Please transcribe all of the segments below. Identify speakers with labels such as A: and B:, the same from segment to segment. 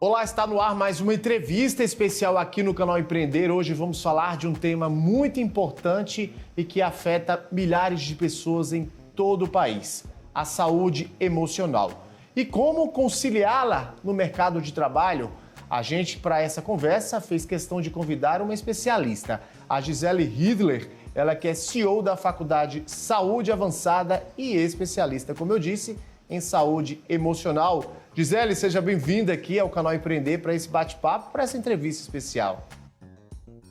A: Olá, está no ar mais uma entrevista especial aqui no canal Empreender. Hoje vamos falar de um tema muito importante e que afeta milhares de pessoas em todo o país: a saúde emocional. E como conciliá-la no mercado de trabalho? A gente, para essa conversa, fez questão de convidar uma especialista, a Gisele Hidler, ela que é CEO da Faculdade Saúde Avançada e especialista, como eu disse, em saúde emocional. Gisele, seja bem-vinda aqui ao canal Empreender para esse bate-papo, para essa entrevista especial.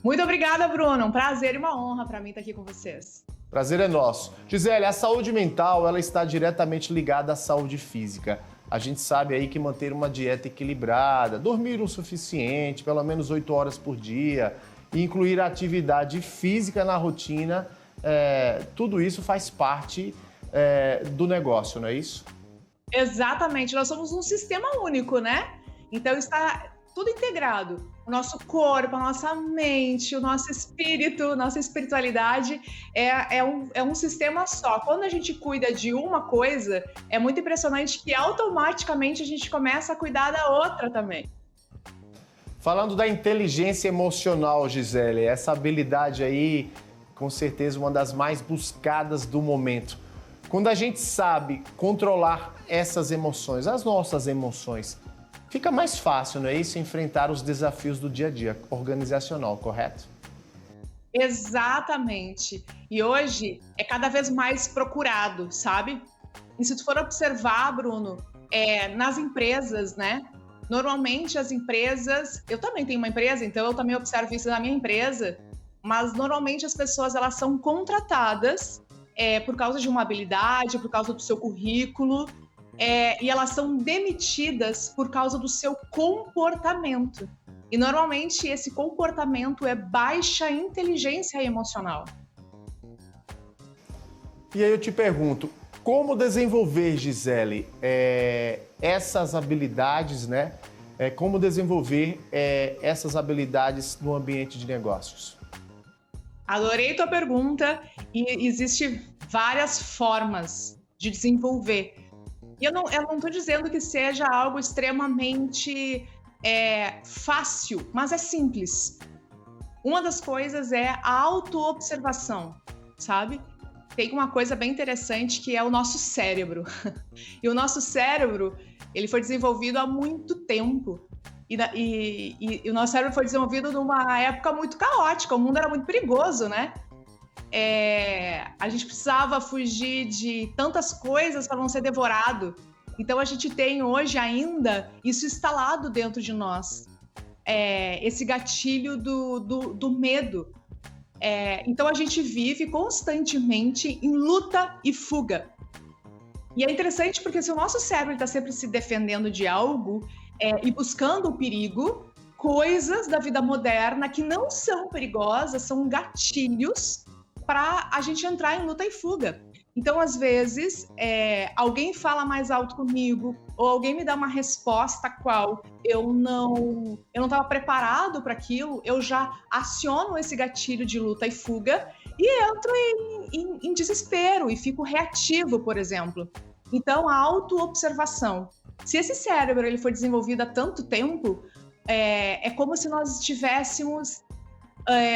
B: Muito obrigada, Bruno. Um prazer e uma honra para mim estar aqui com vocês.
A: Prazer é nosso. Gisele, a saúde mental, ela está diretamente ligada à saúde física. A gente sabe aí que manter uma dieta equilibrada, dormir o suficiente, pelo menos 8 horas por dia, e incluir a atividade física na rotina, tudo isso faz parte do negócio, não é isso?
B: Exatamente. Nós somos um sistema único, né? Então está tudo integrado. O nosso corpo, a nossa mente, o nosso espírito, nossa espiritualidade é um sistema só. Quando a gente cuida de uma coisa, é muito impressionante que automaticamente a gente começa a cuidar da outra também.
A: Falando da inteligência emocional, Gisele, essa habilidade aí, com certeza, uma das mais buscadas do momento. Quando a gente sabe controlar essas emoções, as nossas emoções, fica mais fácil, não é isso? Enfrentar os desafios do dia a dia organizacional, correto?
B: Exatamente. E hoje é cada vez mais procurado, sabe? E se tu for observar, Bruno, nas empresas, né? Normalmente as empresas, eu também tenho uma empresa, então eu também observo isso na minha empresa, mas normalmente as pessoas elas são contratadas por causa de uma habilidade, por causa do seu currículo, e elas são demitidas por causa do seu comportamento. E normalmente esse comportamento é baixa inteligência emocional.
A: E aí eu te pergunto, como desenvolver, Gisele, essas habilidades, né? Como desenvolver essas habilidades no ambiente de negócios?
B: Adorei tua pergunta e existe várias formas de desenvolver. E eu não estou dizendo que seja algo extremamente fácil, mas é simples. Uma das coisas é a autoobservação, sabe? Tem uma coisa bem interessante que é o nosso cérebro. E o nosso cérebro, ele foi desenvolvido há muito tempo. E o nosso cérebro foi desenvolvido numa época muito caótica, o mundo era muito perigoso, né? A gente precisava fugir de tantas coisas para não ser devorado. Então a gente tem hoje ainda isso instalado dentro de nós, esse gatilho do medo. Então a gente vive constantemente em luta e fuga. E é interessante porque se o nosso cérebro está sempre se defendendo de algo e buscando o perigo, coisas da vida moderna que não são perigosas, são gatilhos para a gente entrar em luta e fuga. Então, às vezes, alguém fala mais alto comigo ou alguém me dá uma resposta a qual eu não estava preparado para aquilo, eu já aciono esse gatilho de luta e fuga e entro em desespero e fico reativo, por exemplo. Então, a autoobservação. Se esse cérebro ele foi desenvolvido há tanto tempo, é como se nós estivéssemos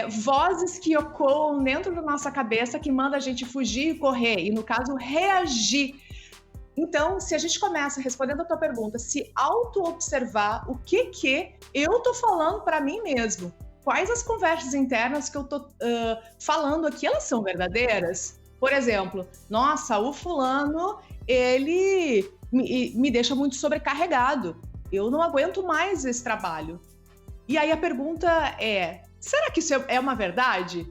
B: vozes que ecoam dentro da nossa cabeça que mandam a gente fugir e correr, e no caso, reagir. Então, se a gente começa respondendo a tua pergunta, se auto-observar o que eu tô falando para mim mesmo, quais as conversas internas que eu tô falando aqui, elas são verdadeiras? Por exemplo, nossa, o fulano, ele me deixa muito sobrecarregado, eu não aguento mais esse trabalho. E aí a pergunta será que isso é uma verdade?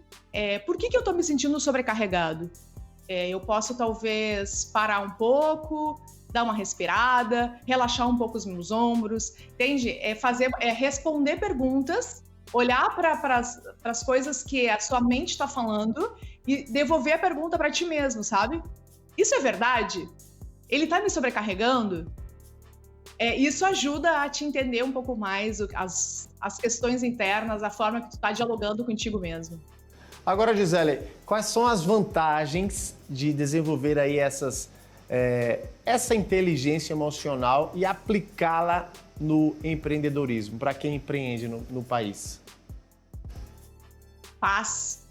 B: Por que eu tô me sentindo sobrecarregado? Eu posso talvez parar um pouco, dar uma respirada, relaxar um pouco os meus ombros, entende? Responder perguntas, olhar para as coisas que a sua mente está falando e devolver a pergunta para ti mesmo, sabe? Isso é verdade? Ele está me sobrecarregando? Isso ajuda a te entender um pouco mais as questões internas, a forma que tu está dialogando contigo mesmo.
A: Agora, Gisele, quais são as vantagens de desenvolver aí essas essa inteligência emocional e aplicá-la no empreendedorismo, para quem empreende no país?
B: Paz.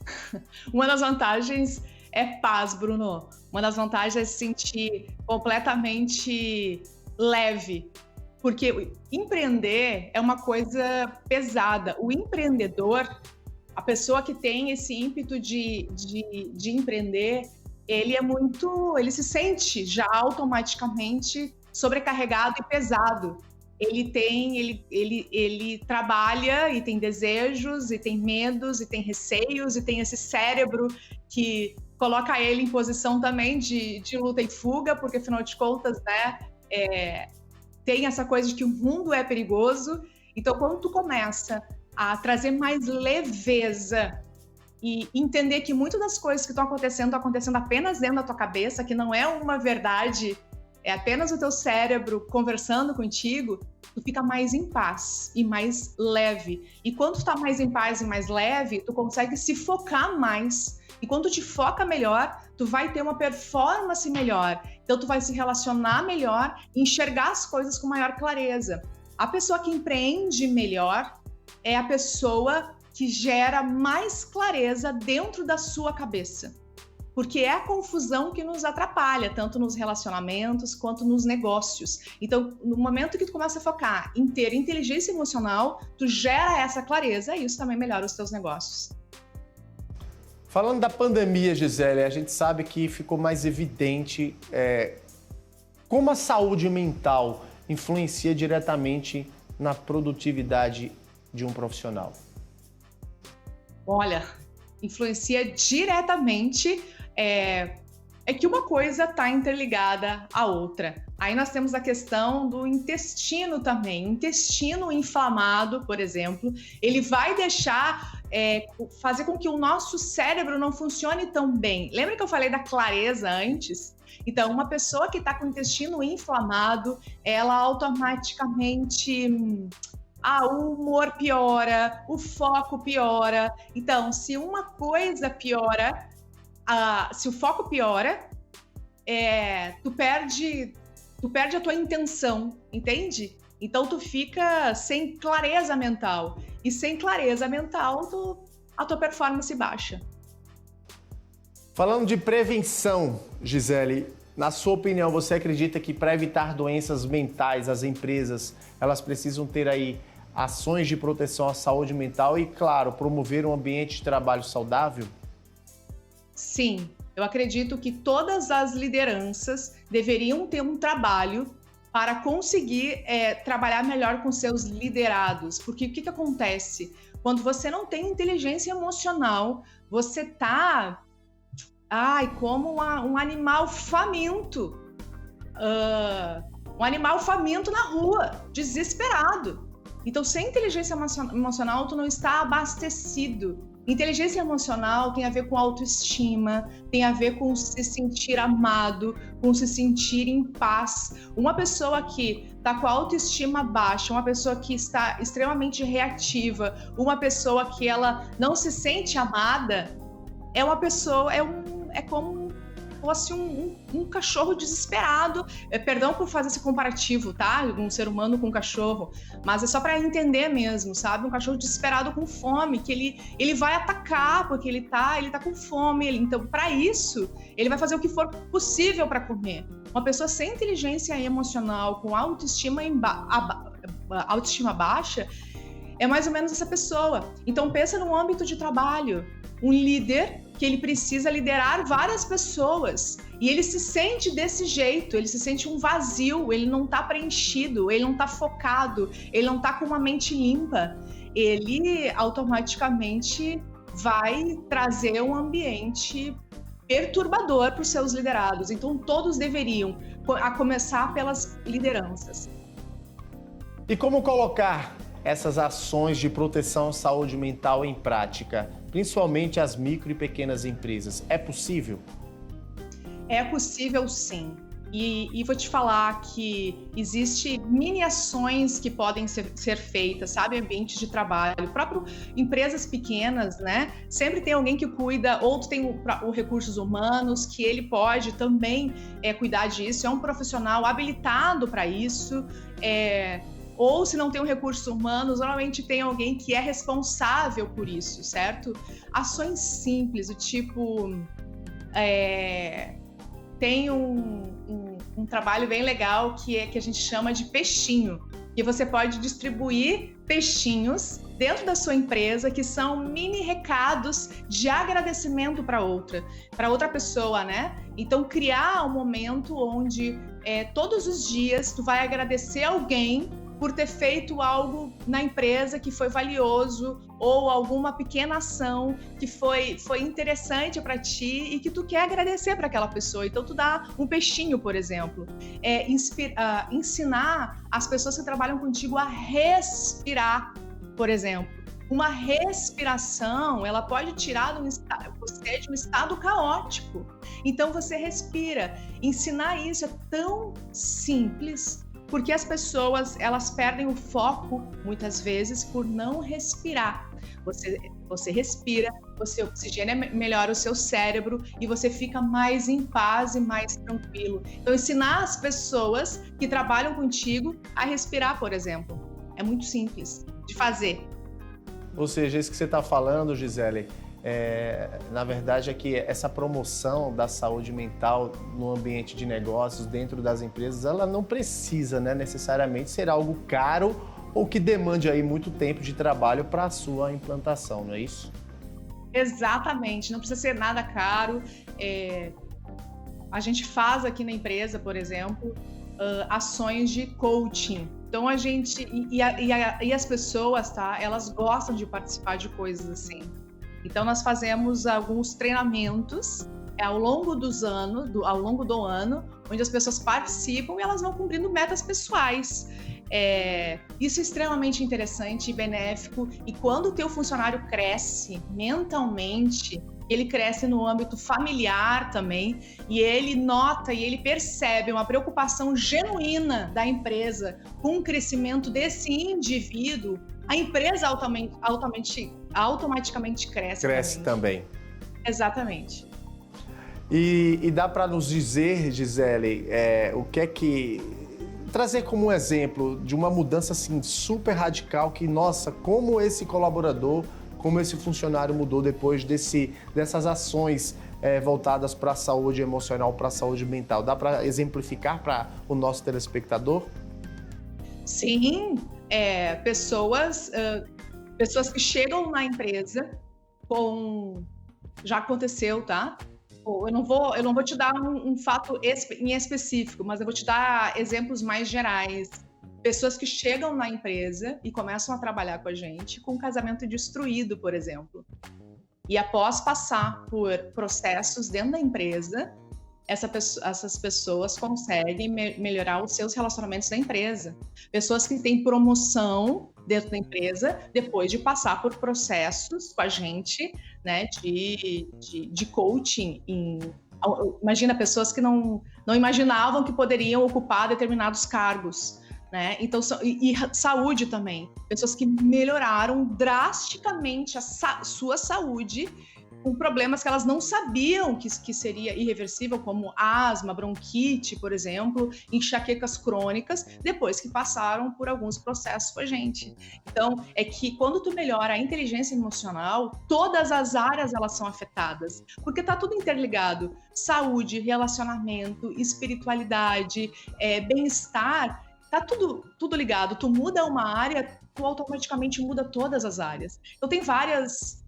B: Uma das vantagens é paz, Bruno. Uma das vantagens é se sentir completamente leve, porque empreender é uma coisa pesada. O empreendedor, a pessoa que tem esse ímpeto de empreender, ele se sente já automaticamente sobrecarregado e pesado. Ele trabalha e tem desejos, e tem medos, e tem receios, e tem esse cérebro que coloca ele em posição também de luta e fuga, porque afinal de contas, né, tem essa coisa de que o mundo é perigoso. Então, quando tu começa a trazer mais leveza e entender que muitas das coisas que estão acontecendo apenas dentro da tua cabeça, que não é uma verdade, é apenas o teu cérebro conversando contigo, tu fica mais em paz e mais leve. E quando tu tá mais em paz e mais leve, tu consegue se focar mais. E quando tu te foca melhor, tu vai ter uma performance melhor. Então tu vai se relacionar melhor e enxergar as coisas com maior clareza. A pessoa que empreende melhor é a pessoa que gera mais clareza dentro da sua cabeça. Porque é a confusão que nos atrapalha, tanto nos relacionamentos quanto nos negócios. Então, no momento que tu começa a focar em ter inteligência emocional, tu gera essa clareza e isso também melhora os teus negócios.
A: Falando da pandemia, Gisele, a gente sabe que ficou mais evidente como a saúde mental influencia diretamente na produtividade de um profissional.
B: Olha, influencia diretamente. É que uma coisa está interligada à outra. Aí nós temos a questão do intestino também. O intestino inflamado, por exemplo, ele vai fazer com que o nosso cérebro não funcione tão bem. Lembra que eu falei da clareza antes? Então, uma pessoa que está com o intestino inflamado, ela automaticamente... o humor piora, o foco piora. Então, se uma coisa piora... se o foco piora, tu perde a tua intenção, entende? Então tu fica sem clareza mental. E sem clareza mental, a tua performance baixa.
A: Falando de prevenção, Gisele, na sua opinião, você acredita que para evitar doenças mentais, as empresas, elas precisam ter aí ações de proteção à saúde mental e, claro, promover um ambiente de trabalho saudável?
B: Sim, eu acredito que todas as lideranças deveriam ter um trabalho para conseguir trabalhar melhor com seus liderados. Porque o que acontece? Quando você não tem inteligência emocional, você tá como um animal faminto. Um animal faminto na rua, desesperado. Então, sem inteligência emocional, tu não está abastecido. Inteligência emocional tem a ver com autoestima, tem a ver com se sentir amado, com se sentir em paz. Uma pessoa que está com a autoestima baixa, uma pessoa que está extremamente reativa, uma pessoa que ela não se sente amada, é uma pessoa, é como fosse um cachorro desesperado. Perdão por fazer esse comparativo, tá? Um ser humano com um cachorro, mas é só para entender mesmo, sabe? Um cachorro desesperado com fome, que ele vai atacar porque ele tá com fome. Então, para isso, ele vai fazer o que for possível para comer. Uma pessoa sem inteligência emocional, com autoestima baixa, é mais ou menos essa pessoa. Então, pensa no âmbito de trabalho. Um líder que ele precisa liderar várias pessoas e ele se sente desse jeito, ele se sente um vazio, ele não está preenchido, ele não está focado, ele não está com uma mente limpa, ele automaticamente vai trazer um ambiente perturbador para os seus liderados. Então todos deveriam, a começar pelas lideranças.
A: E como colocar essas ações de proteção à saúde mental em prática, principalmente as micro e pequenas empresas? É possível?
B: É possível, sim. E vou te falar que existe mini ações que podem ser feitas, sabe? Ambientes de trabalho, próprio empresas pequenas, né? Sempre tem alguém que cuida, ou tu tem o recursos humanos, que ele pode também cuidar disso, é um profissional habilitado para isso, ou se não tem um recurso humano, normalmente tem alguém que é responsável por isso, certo? Ações simples, do tipo... tem um trabalho bem legal que a gente chama de peixinho, que você pode distribuir peixinhos dentro da sua empresa, que são mini recados de agradecimento para outra pessoa, né? Então, criar um momento onde todos os dias tu vai agradecer alguém por ter feito algo na empresa que foi valioso, ou alguma pequena ação que foi interessante para ti e que tu quer agradecer para aquela pessoa. Então, tu dá um peixinho, por exemplo. Ensinar as pessoas que trabalham contigo a respirar, por exemplo. Uma respiração, ela pode tirar você de um estado caótico. Então, você respira. Ensinar isso é tão simples, porque as pessoas, elas perdem o foco, muitas vezes, por não respirar. Você respira, você oxigena melhor o seu cérebro e você fica mais em paz e mais tranquilo. Então, ensinar as pessoas que trabalham contigo a respirar, por exemplo. É muito simples de fazer.
A: Ou seja, isso que você está falando, Gisele, na verdade é que essa promoção da saúde mental no ambiente de negócios, dentro das empresas, ela não precisa, né, necessariamente ser algo caro ou que demande aí muito tempo de trabalho para a sua implantação, não é isso?
B: Exatamente, não precisa ser nada caro. A gente faz aqui na empresa, por exemplo, ações de coaching. Então a gente e as pessoas, tá? Elas gostam de participar de coisas assim. Então nós fazemos alguns treinamentos ao longo do ano, onde as pessoas participam e elas vão cumprindo metas pessoais. Isso é extremamente interessante e benéfico. E quando o teu funcionário cresce mentalmente, ele cresce no âmbito familiar também, e ele nota e ele percebe uma preocupação genuína da empresa com o crescimento desse indivíduo, a empresa automaticamente cresce.
A: Cresce também.
B: Exatamente.
A: E dá para nos dizer, Gisele, o que é que... trazer como um exemplo de uma mudança assim super radical que, nossa, como esse colaborador, como esse funcionário mudou depois dessas ações voltadas para a saúde emocional, para a saúde mental. Dá para exemplificar para o nosso telespectador?
B: Sim, pessoas que chegam na empresa com... Já aconteceu, tá? Eu não vou te dar um fato em específico, mas eu vou te dar exemplos mais gerais. Pessoas que chegam na empresa e começam a trabalhar com a gente com um casamento destruído, por exemplo. E após passar por processos dentro da empresa, essas pessoas conseguem melhorar os seus relacionamentos da empresa. Pessoas que têm promoção dentro da empresa depois de passar por processos com a gente, né, de coaching. Imagina, pessoas que não imaginavam que poderiam ocupar determinados cargos, né? Então, e saúde também. Pessoas que melhoraram drasticamente a sua saúde com problemas que elas não sabiam que seria irreversível, como asma, bronquite, por exemplo, enxaquecas crônicas, depois que passaram por alguns processos com a gente. Então, é que quando tu melhora a inteligência emocional, todas as áreas elas são afetadas, porque tá tudo interligado. Saúde, relacionamento, espiritualidade, bem-estar, tá tudo ligado. Tu muda uma área, tu automaticamente muda todas as áreas. Então, tem várias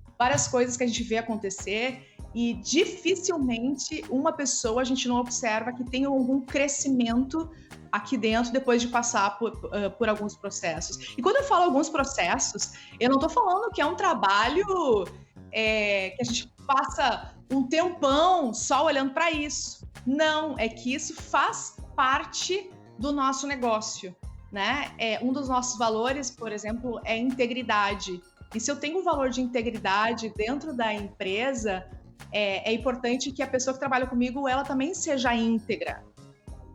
B: coisas que a gente vê acontecer e dificilmente uma pessoa a gente não observa que tem algum crescimento aqui dentro depois de passar por alguns processos. E quando eu falo alguns processos, eu não estou falando que é um trabalho que a gente passa um tempão só olhando para isso. Não, é que isso faz parte do nosso negócio, né? Um dos nossos valores, por exemplo, é integridade. E se eu tenho um valor de integridade dentro da empresa, é importante que a pessoa que trabalha comigo, ela também seja íntegra.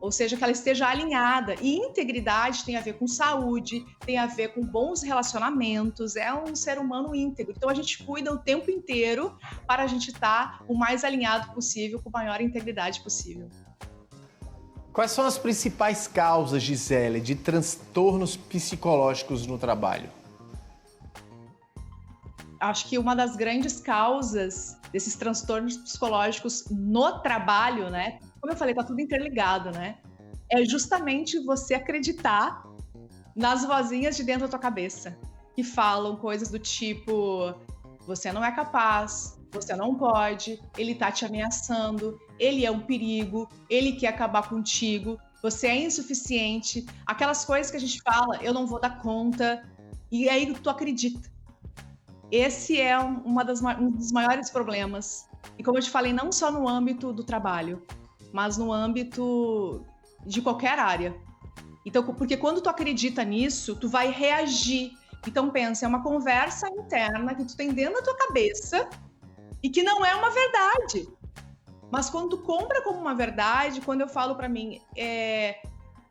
B: ou seja, que ela esteja alinhada. E integridade tem a ver com saúde, tem a ver com bons relacionamentos, é um ser humano íntegro. Então a gente cuida o tempo inteiro para a gente estar o mais alinhado possível, com a maior integridade possível.
A: Quais são as principais causas, Gisele, de transtornos psicológicos no trabalho?
B: Acho que uma das grandes causas desses transtornos psicológicos no trabalho, né? Como eu falei, tá tudo interligado, né? É justamente você acreditar nas vozinhas de dentro da tua cabeça, que falam coisas do tipo: você não é capaz, você não pode, ele tá te ameaçando, ele é um perigo, ele quer acabar contigo, você é insuficiente, aquelas coisas que a gente fala, eu não vou dar conta, e aí tu acredita. Esse é um dos maiores problemas. E como eu te falei, não só no âmbito do trabalho, mas no âmbito de qualquer área. Então, porque quando tu acredita nisso, tu vai reagir. Então pensa, é uma conversa interna que tu tem dentro da tua cabeça e que não é uma verdade. Mas quando tu compra como uma verdade, quando eu falo pra mim,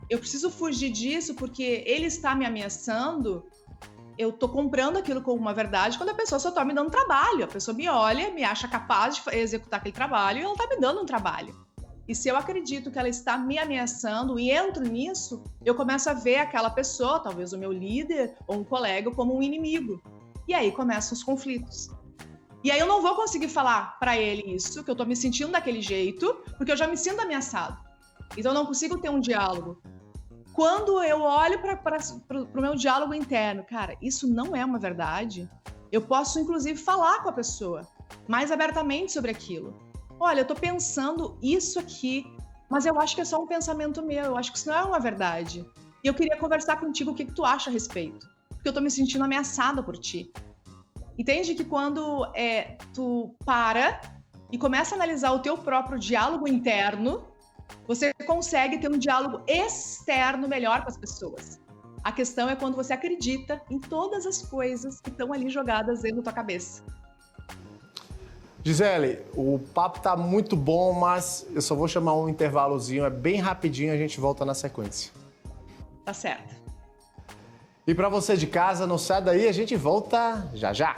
B: eu preciso fugir disso porque ele está me ameaçando, eu tô comprando aquilo como uma verdade quando a pessoa só tá me dando trabalho. A pessoa me olha, me acha capaz de executar aquele trabalho e ela tá me dando um trabalho. E se eu acredito que ela está me ameaçando e entro nisso, eu começo a ver aquela pessoa, talvez o meu líder ou um colega, como um inimigo. E aí começam os conflitos. E aí eu não vou conseguir falar para ele isso, que eu tô me sentindo daquele jeito, porque eu já me sinto ameaçado. Então eu não consigo ter um diálogo. Quando eu olho para o meu diálogo interno, cara, isso não é uma verdade, eu posso, inclusive, falar com a pessoa mais abertamente sobre aquilo. Olha, eu tô pensando isso aqui, mas eu acho que é só um pensamento meu, eu acho que isso não é uma verdade. E eu queria conversar contigo o que tu acha a respeito, porque eu tô me sentindo ameaçada por ti. Entende que quando tu para e começa a analisar o teu próprio diálogo interno, você consegue ter um diálogo externo melhor com as pessoas. A questão é quando você acredita em todas as coisas que estão ali jogadas dentro da tua cabeça.
A: Gisele, o papo tá muito bom, mas eu só vou chamar um intervalozinho, é bem rapidinho, a gente volta na sequência.
B: Tá certo.
A: E para você de casa, não sai daí, a gente volta já já.